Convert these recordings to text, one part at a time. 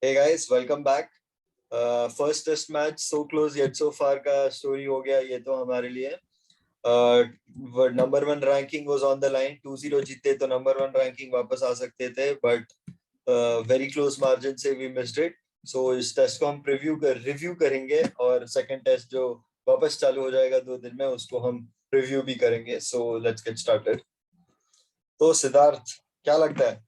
Hey guys, welcome back. First test match, so close yet so far का story हो गया ये तो हमारे लिए. Number one ranking was on the line. 2-0 जीते तो नंबर वन रैंकिंग वापस आ सकते थे, बट वेरी क्लोज मार्जिन से वी मिस्ड इट. सो इस टेस्ट को हम रिव्यू करेंगे और सेकंड टेस्ट जो वापस चालू हो जाएगा 2 दिन में उसको हम रिव्यू भी करेंगे. So let's get started. तो सिद्धार्थ, क्या लगता है?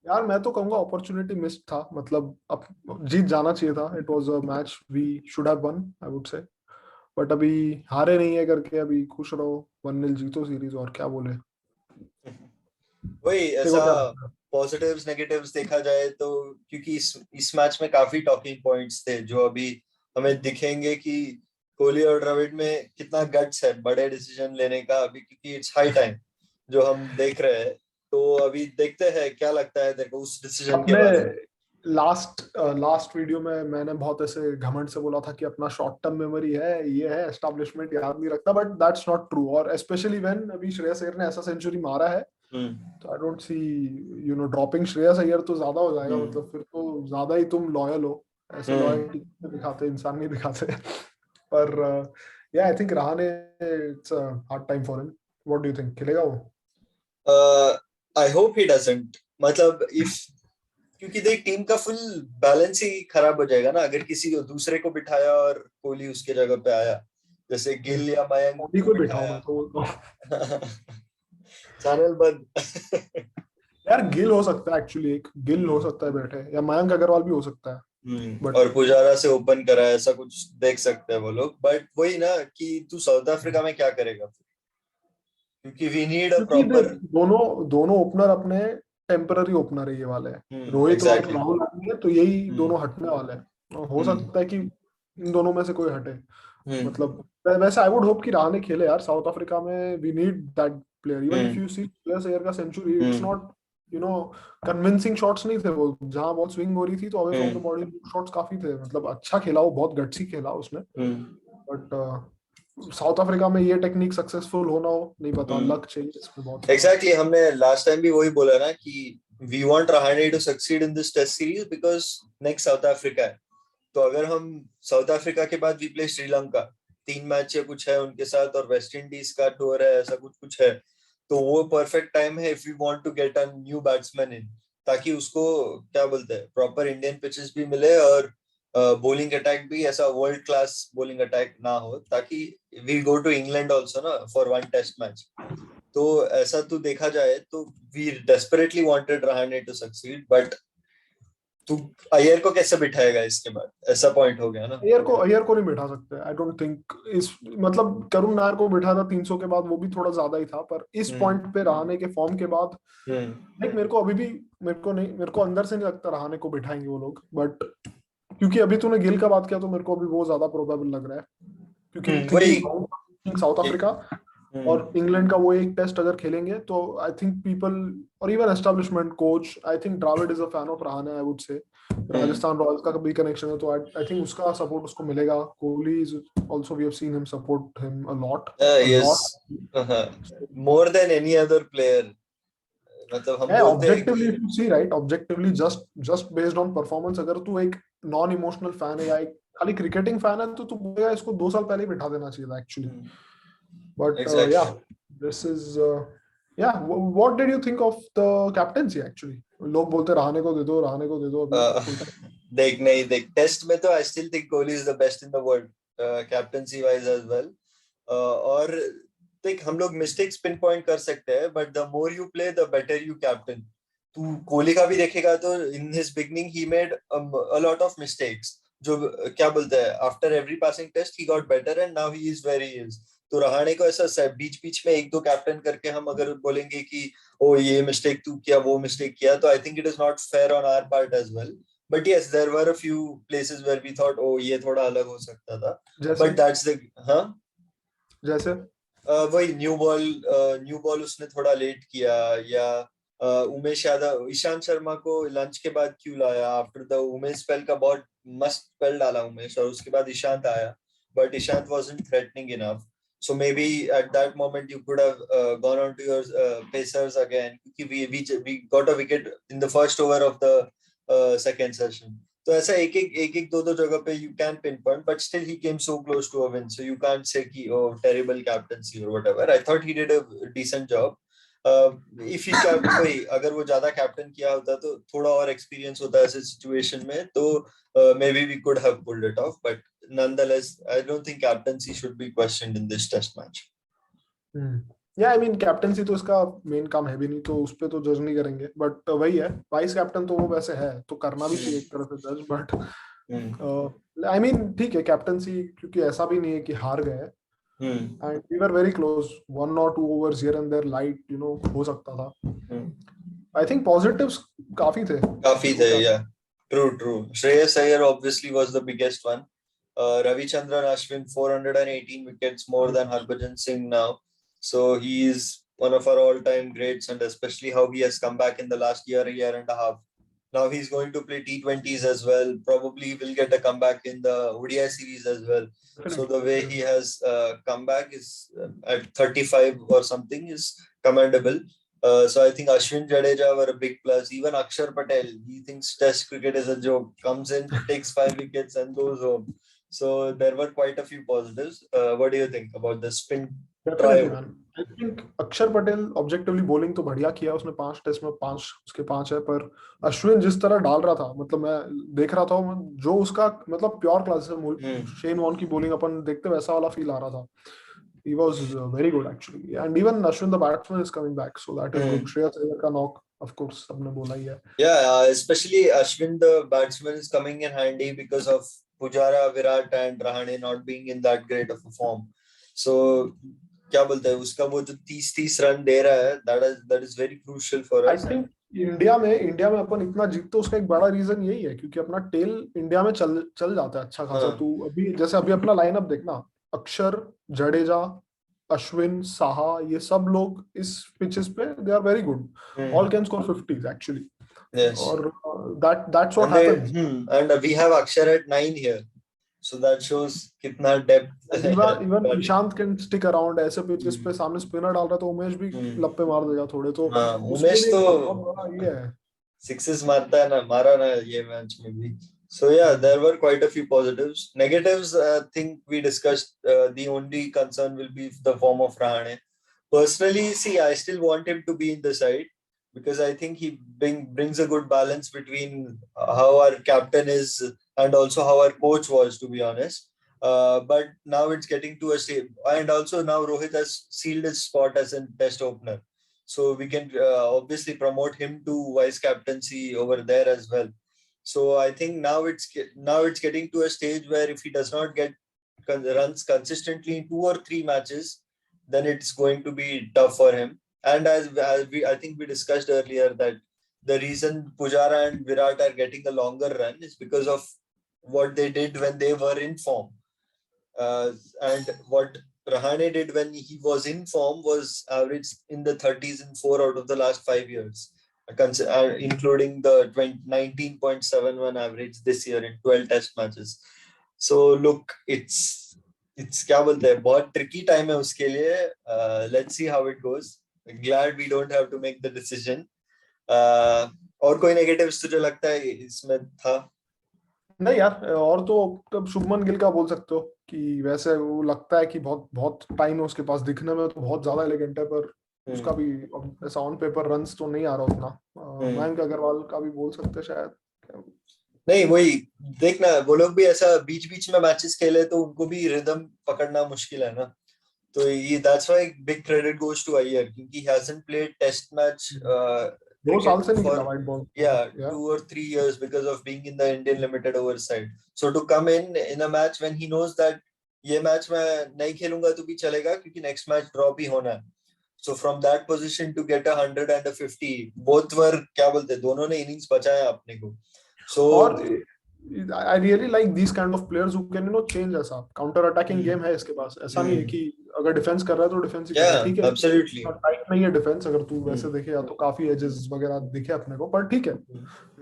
यार मैं तो कहूंगा अपॉर्चुनिटी मिस्ड था. मतलब अब जीत जाना चाहिए था. It was a match we should have won, I would say. But अभी हारे नहीं है करके अभी खुश रहो. 1-0 जीतो सीरीज, और क्या बोले. वही देखो ऐसा क्या लगता है. पॉजिटिव्स नेगेटिव्स देखा जाए तो, क्योंकि इस मैच में काफी टॉकिंग पॉइंट्स थे जो अभी हमें दिखेंगे कि कोहली और द्रविड़ में कितना गट्स है बड़े डिसीजन लेने का अभी, क्योंकि इट्स हाई टाइम जो हम देख रहे हैं. तो अभी देखते हैं क्या लगता है तेरे को उस डिसीजन के अपने बारे में. लास्ट वीडियो में मैंने बहुत ऐसे घमंड से बोला था कि अपना शॉर्ट टर्म मेमोरी है, ये है, एस्टैब्लिशमेंट याद नहीं रखता. But that's not true. और स्पेशली व्हेन अभी श्रेयस अय्यर ने ऐसा सेंचुरी मारा है, तो I don't see dropping Shreyas Iyer तो ज्यादा हो जाएगा. मतलब फिर तो ज्यादा ही तुम लॉयल हो. ऐसे लॉयल्टी दिखाते इंसान नहीं दिखाते. पर या I think Rahane, it's a hard time for him. What do you think, खेलेगा वो? I hope he doesn't. मतलब इफ, क्योंकि देख टीम का फुल बैलेंस ही खराब हो जाएगा ना अगर किसी को दूसरे को बिठाया और कोहली उसके जगह पे आया, जैसे गिल या मयंक धोनी को को बिठाओ, बिठाया. मैं तो बोलता हूँ. चैनल बंद. यार गिल हो सकता है, एक्चुअली एक गिल हो सकता है बैठे, या मयंक अग्रवाल भी हो सकता है. बट और पुजारा से ओपन करा ऐसा कुछ देख सकते हैं वो लोग. बट वही ना कि तू साउथ अफ्रीका में क्या करेगा, क्योंकि वी नीड अ क्योंकि देख, प्रॉपर. दोनों दोनों ओपनर अपने टेम्पररी ओपनर है ये वाले. रोहित और एग्जैक्टली. राहुल आएंगे तो यही दोनों हटने वाले हैं. और हो हम्म. सकता है कि इन दोनों में से कोई हटे. हम्म. मतलब वैसे आई वुड होप कि रहाणे खेले यार. साउथ अफ्रीका में we need that player. Even if hmm. You see Shreyas Iyer का century, it's hmm. Not you know convincing shots नहीं थे वो. जहां बॉल स्विंग हो रही थी तो away from the hmm. Body shots काफी थे. मतलब अच्छा खेला वो, बहुत गट्सी खेला उसने. हम्म. बट साउथ अफ्रीका में ये टेक्निक सक्सेसफुल होना हो नहीं पता. हम्म. लक चाहिए इसमें बहुत सारा. एग्जैक्टली. हमने लास्ट टाइम भी वही बोला ना कि we want Rahane to succeed in this test series because next South Africa है. तो अगर हम साउथ अफ्रीका के बाद वी प्ले श्रीलंका, 3 मैच या कुछ है उनके साथ, और वेस्ट इंडीज का टूर है, ऐसा कुछ कुछ है. तो वो परफेक्ट टाइम है if you want to get a new batsman in, ताकि उसको क्या बोलते हैं प्रॉपर इंडियन पिचेस भी मिले और बॉलिंग अटैक भी ऐसा वर्ल्ड क्लास बॉलिंग अटैक ना हो, ताकि we go to England also ना फॉर वन टेस्ट मैच. तो ऐसा तो देखा जाए तो we desperately wanted Rahane to succeed, but तू अय्यर को कैसे बिठाएगा इसके बाद, ऐसा पॉइंट हो गया ना. अय्यर को नहीं बिठा सकते, आई डोंट थिंक. इस मतलब करुण नायर को बिठा था 300 के बाद, वो भी थोड़ा ज्यादा ही था. पर इस हम्म. पॉइंट पे रहाणे के फॉर्म के बाद, हम्म. लाइक मेरे को अभी भी, मेरे को अंदर से नहीं लगता रहाणे को बिठाएंगे वो लोग. बट क्योंकि अभी तूने गिल का बात किया तो मेरे को अभी वो ज्यादा प्रोबेबल लग रहा है. क्योंकि वही. Thinking South Africa hmm. और इंग्लैंड का वो एक टेस्ट अगर खेलेंगे तो आई थिंक पीपल, और even establishment coach, I think Dravid is a fan of Rahane, I would say. Hmm. Rajasthan Royals का भी कनेक्शन है, तो आई थिंक उसका सपोर्ट उसको मिलेगा. Kohli is also, we have seen him support him a yes. Lot. More than any other player. मतलब हम है बोलते हैं ऑब्जेक्टिवली, कि if you see right, objectively just just based on performance, अगर तू एक नॉन इमोशनल फैन है या एक खाली क्रिकेटिंग फैन है तो तू बोलेगा इसको 2 साल पहले ही बिठा देना चाहिए था actually. But exactly. yeah, this is yeah. What did you think of the captaincy actually? लोग बोलते रहाणे को दे दो, रहाणे को दे दो अभी फुल टाइम. देख नहीं देख, टेस्ट में तो I still think Kohli is the best in the world captaincy wise as well. और देख, हम लोग मिस्टेक्स पिन पॉइंट कर सकते हैं, but the more you play the better you captain. तू कोहली का भी देखेगा तो in his beginning he made a lot of mistakes, जो क्या बोलते हैं after every passing test he got better and now he is very is. तो रहाणे को ऐसा बीच बीच में एक दो कैप्टन करके हम अगर बोलेंगे कि ओ ये मिस्टेक तू किया, वो मिस्टेक किया, तो I think it is not fair on our part as well. But yes, there were a few places where we thought oh ये थोड़ा अलग हो सकता था. जैसे बट दैट्स द हाँ. जैसे वही न्यू बॉल उसने थोड़ा लेट किया, या उमेश यादव, ईशांत शर्मा को लंच के बाद क्यों लाया आफ्टर द उमेश स्पेल का बहुत मस्त स्पेल डाला उमेश, और उसके बाद ईशांत आया, but Ishant wasn't threatening enough. So maybe at that moment you could have gone on to your pacers again. We got a wicket in the first over of the second session. तो ऐसा एक दो जगह पे you can pinpoint, but still he came so close to a win. So you can't say कि oh terrible captaincy or whatever. I thought he did a decent job. If he वही अगर वो ज्यादा कैप्टन किया होता तो थोड़ा और एक्सपीरियंस होता ऐसे सिचुएशन में तो maybe we could have pulled it off. But nonetheless, I don't think captaincy should be questioned in this test match. या आई मीन कैप्टनसी तो इसका मेन काम है भी नहीं, तो उस पे तो जज नहीं करेंगे, बट वही है, वाइस कैप्टन तो वो वैसे है तो करना भी चाहिए एक तरह से जज, बट आई मीन ठीक है कैप्टनसी, क्योंकि ऐसा भी नहीं है कि हार गए, and we were very close, 1 or 2 overs here and there light हो सकता था. आई थिंक पॉजिटिव्स काफी थे या true. Shreyas Iyer obviously was the biggest one. Ravichandran Ashwin 418 wickets more than Harbhajan Singh now. So he is one of our all-time greats, and especially how he has come back in the last year and a half. Now he's going to play T20s as well. Probably will get a comeback in the ODI series as well. So the way he has come back is at 35 or something is commendable. So I think Ashwin Jadeja were a big plus. Even Akshar Patel, he thinks Test cricket is a joke. Comes in, takes 5 wickets and goes home. So there were quite a few positives. What do you think about the spin? I think अक्षर Patel objectively bowling तो बढ़िया किया उसने, 5 test में 5 उसके 5 है, पर अश्विन जिस तरह डाल रहा था, मतलब मैं देख रहा था जो उसका मतलब प्योर क्लास है, शेन वॉर्न की बॉलिंग अपन देखते वैसा वाला फील आ रहा था. He was very good actually, and even Ashwin the batsman is coming back, so that is good. Shreyas Iyer का knock, of course, सबने बोला ही है. Yeah, especially Ashwin the batsman is coming in handy because of Pujara, Virat and Rahane not being in that great of a form. So क्या बोलते हैं उसका वो जो 30 रन दे रहा है, that is very crucial for us. I think India में अपन इतना जीतते, उसका एक बड़ा रीजन यही है क्योंकि अपना टेल इंडिया में चल जाता है अच्छा खासा. तू अभी अपना लाइनअप देखना, अक्षर, जडेजा, अश्विन, साहा, ये सब लोग इस पिचेस पे they are very good, all can score 50s actually. और that's what happens. And we have Akshar at 9 here. So that shows कितना depth. Even Ishant can stick around ऐसे पिचेस पे, सामने स्पिनर डाल रहा तो उमेश भी लप्पे मार देगा थोड़े, तो उमेश तो ये है, सिक्सेस मारता है ना, मारा ना ये मैच में भी. So yeah, there were quite a few positives. Negatives, I think we discussed. The only concern will be the form of Rahane. Personally, see, I still want him to be in the side because I think he brings a good balance between how our captain is and also how our coach was, to be honest. But now it's getting to a stage, and also now Rohit has sealed his spot as a test opener. So we can obviously promote him to vice captaincy over there as well. So I think now it's getting to a stage where if he does not get runs consistently in 2 or 3 matches, then it's going to be tough for him. And I think we discussed earlier that the reason Pujara and Virat are getting a longer run is because of what they did when they were in form. And what Rahane did when he was in form was average in the 30s in 4 out of the last 5 years. Including the 19.71 average this year in 12 test matches. So look, it's क्या बोलते हैं, बहुत tricky time है उसके लिए. Let's see how it goes. Glad we don't have to make the decision. और कोई negatives तुझे लगता है इसमें था? नहीं यार, और तो तब शुभमन गिल का बोल सकते हो कि वैसे वो लगता है कि बहुत टाइम है उसके पास, दिखने में तो बहुत ज्यादा एलिगेंट है, पर उसका भी ऐसा ऑन पेपर रन्स तो नहीं आ रहा उतना. मयंक अग्रवाल का भी बोल सकते शायद. नहीं, वही देखना, वो लोग भी ऐसा बीच में मैचेस खेले तो उनको भी रिदम पकड़ना मुश्किल है ना. तो ये that's why big credit goes to Iyer क्योंकि he hasn't played test match 2 साल से नहीं खेला white ball. 2 or 3 years because of being in the Indian limited over side. So to come in a match when he knows that ये match मैं नहीं खेलूंगा तो भी चलेगा क्योंकि नेक्स्ट मैच ड्रॉ भी होना है. So from that position to get 100 and 50, both were क्या बोलते, दोनों ने इनिंग्स बचाया अपने को. So I really like these kind of players who can change ऐसा counter attacking game है इसके पास. ऐसा नहीं है कि अगर डिफेंस कर रहा है तो डिफेंस ही कर रहा है, ठीक है, absolutely टाइट नहीं है डिफेंस. अगर तू वैसे देखे या तो काफी एजेस वगैरह दिखे अपने को, पर ठीक है,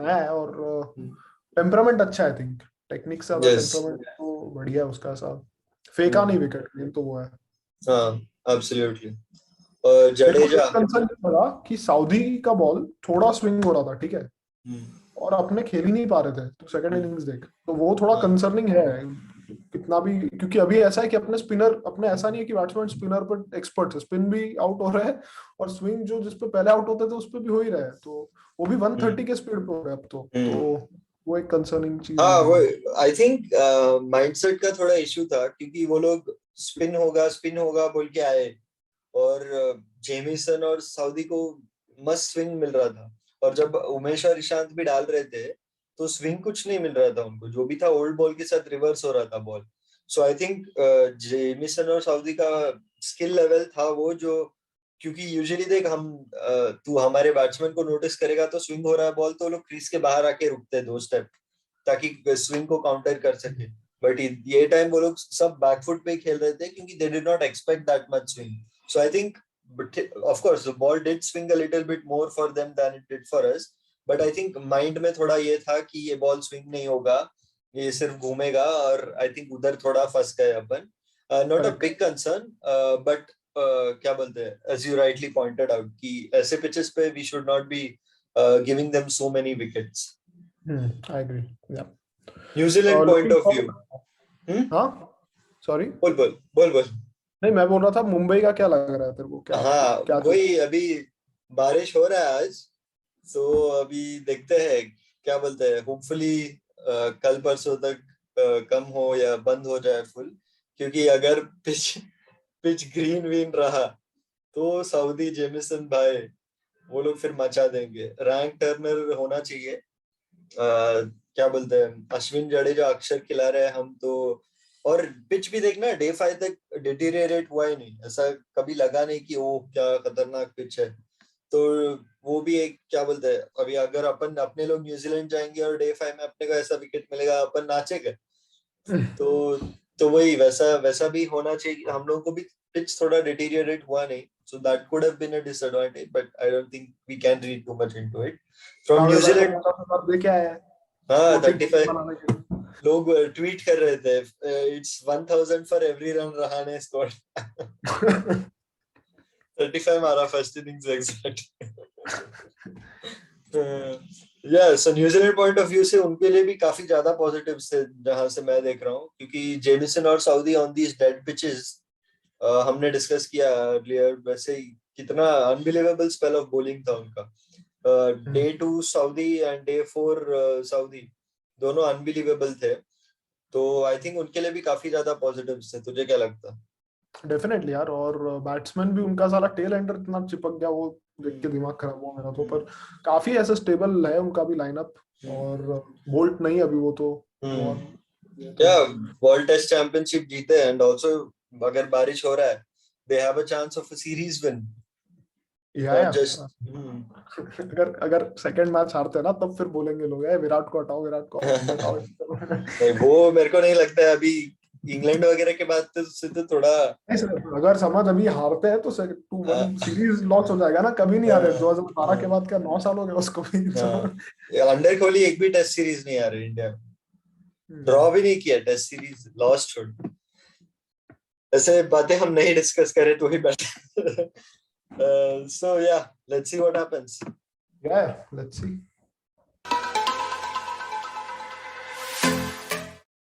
नया है और टेम्परामेंट अच्छा है. आई थिंक टेक्निक से ज्यादा टेम्परामेंट तो बढ़िया है उसका. ऐसा फेंका नहीं विकेट, गेम तो वो है. हाँ, absolutely. जडेजा कंसर्न लगा कि सऊदी का बॉल थोड़ा स्विंग हो रहा था, ठीक है, और अपने खेल ही नहीं पा रहे थे, तो सेकंड इनिंग्स देख, तो वो थोड़ा कंसर्निंग है कितना भी, क्योंकि अभी ऐसा है कि अपने स्पिनर, अपने ऐसा नहीं है कि बैट्समैन स्पिनर पर एक्सपर्ट है, स्पिन भी आउट हो रहा है और स्विंग जो जिस पे पहले आउट होते थे उस पे भी हो ही रहा है, तो वो भी 130 के स्पीड पे हो रहा है अब तो वो एक कंसर्निंग चीज हाँ है वो अभी। आई थिंक माइंडसेट का थोड़ा इश्यू था, क्योंकि वो लोग स्पिन होगा बोल के आए, और जेमिसन और साउदी को मस्त स्विंग मिल रहा था, और जब उमेश और ईशांत भी डाल रहे थे तो स्विंग कुछ नहीं मिल रहा था उनको, जो भी था ओल्ड बॉल के साथ रिवर्स हो रहा था ball. So I think Jameson और साउदी का स्किल लेवल था वो जो, क्योंकि यूजुअली देख हम तू हमारे बैट्समैन को नोटिस करेगा तो स्विंग हो रहा है बॉल तो लोग क्रीज के बाहर आके रुकते हैं 2 स्टेप, ताकि स्विंग को काउंटर कर सके। बट ये टाइम वो लोग सब बैकफुट पे खेल रहे थे, क्योंकि they did not expect that much swing. So I think, of course the ball did swing a little bit more for them than it did for us, but I think mind में थोड़ा ये था कि ये ball swing नहीं होगा, ये सिर्फ घूमेगा, और आई थिंक उधर थोड़ा फंस गए अपन। Not a big concern, but क्या बोलते हैं, as you rightly pointed out कि ऐसे पिचेस पे we should not be giving them so many wickets. I agree, yeah New Zealand point looking of view. Forward, हाँ सॉरी, बोल बोल बोल बोल। नहीं मैं बोल रहा था मुंबई का क्या लग रहा है तेरे को, क्या हाँ क्या वही, अभी बारिश हो रहा है आज, तो अभी देखते हैं, क्या बोलते हैं, होपफुली कल परसों तक कम हो या बंद हो जाए फुल, क्योंकि अगर पिच पिच ग्रीन वीन रहा तो सऊदी जेमिसन भाई वो लोग फिर मचा देंगे। रैंक टर्नर होना चाहिए, क्या बोलते हैं, अश्विन जडेजा अक्षर खिला रहे हैं हम तो। और पिच भी देखना, डे 5 तक डिटीरियरेट हुआ ही नहीं, ऐसा कभी लगा नहीं कि ओ क्या खतरनाक पिच है। तो वो भी एक, क्या बोलते हैं, अभी अगर अपन अपने लोग न्यूजीलैंड जाएंगे और डे 5 में अपने को ऐसा विकेट मिलेगा, अपन नाचेगा। तो तो वही वैसा वैसा भी होना चाहिए हम लोगों को भी। पिच थोड़ा डिटीरियरेट हुआ नहीं, so that could have been a disadvantage, but I don't think we can read too much into it. From भावे भाई न्यूजीलैंड, 50,000 दे के आया है हाँ 40 35 बनाने के लिए। लोग ट्वीट कर रहे थे, it's 1000 for every run Rahane scored. 35 मारा फर्स्ट इनिंग्स एग्जैक्ट। या सो न्यूजीलैंड पॉइंट ऑफ व्यू से उनके लिए भी काफी ज्यादा पॉजिटिव्स थे जहां से मैं देख रहा हूँ, क्योंकि जेमिसन और Saudi on these dead pitches, हमने डिस्कस किया अर्लियर, वैसे ही कितना अनबिलीवेबल स्पेल ऑफ बॉलिंग था उनका। Day 2 Saudi and day 4 Saudi, दोनों अनबिलीवेबल थे। तो आई थिंक उनके लिए भी काफी ज्यादा पॉजिटिव्स थे। तुझे क्या लगता है? डेफिनेटली यार, और बैट्समैन भी उनका सारा टेल एंडर इतना चिपक गया, वो देख के दिमाग खराब हुआ मेरा तो, पर काफी ऐसे स्टेबल है उनका भी लाइनअप, और बोल्ट नहीं अभी वो तो बहुत, या तो वर्ल्ड टेस्ट चैंपियनशिप जीते, एंड आल्सो अगर बारिश हो रहा है, they have a chance of a series win, या नॉट जस्ट। अगर अगर सेकंड मैच हारते हैं ना तब फिर बोलेंगे लोग, विराट को हटाओ, विराट को हटाओ नहीं वो मेरे को नहीं लगता है अभी, इंग्लैंड वगैरह के बाद तो उससे तो थोड़ा अगर समझ अभी हारते हैं तो 2-1 सीरीज लॉस हो जाएगा ना, कभी नहीं आ रहे 2012 के बाद, क्या 9 साल हो गए उसको भी अंडर कोहली एक भी टेस्ट सीरीज नहीं आ रही इंडिया में, ड्रॉ भी नहीं किया टेस्ट सीरीज, लॉस्ट छोड़। ऐसे बातें हम नहीं डिस्कस करें तो ही बेटर। सो या लेट्स सी व्हाट हैपेंस। या लेट्स सी।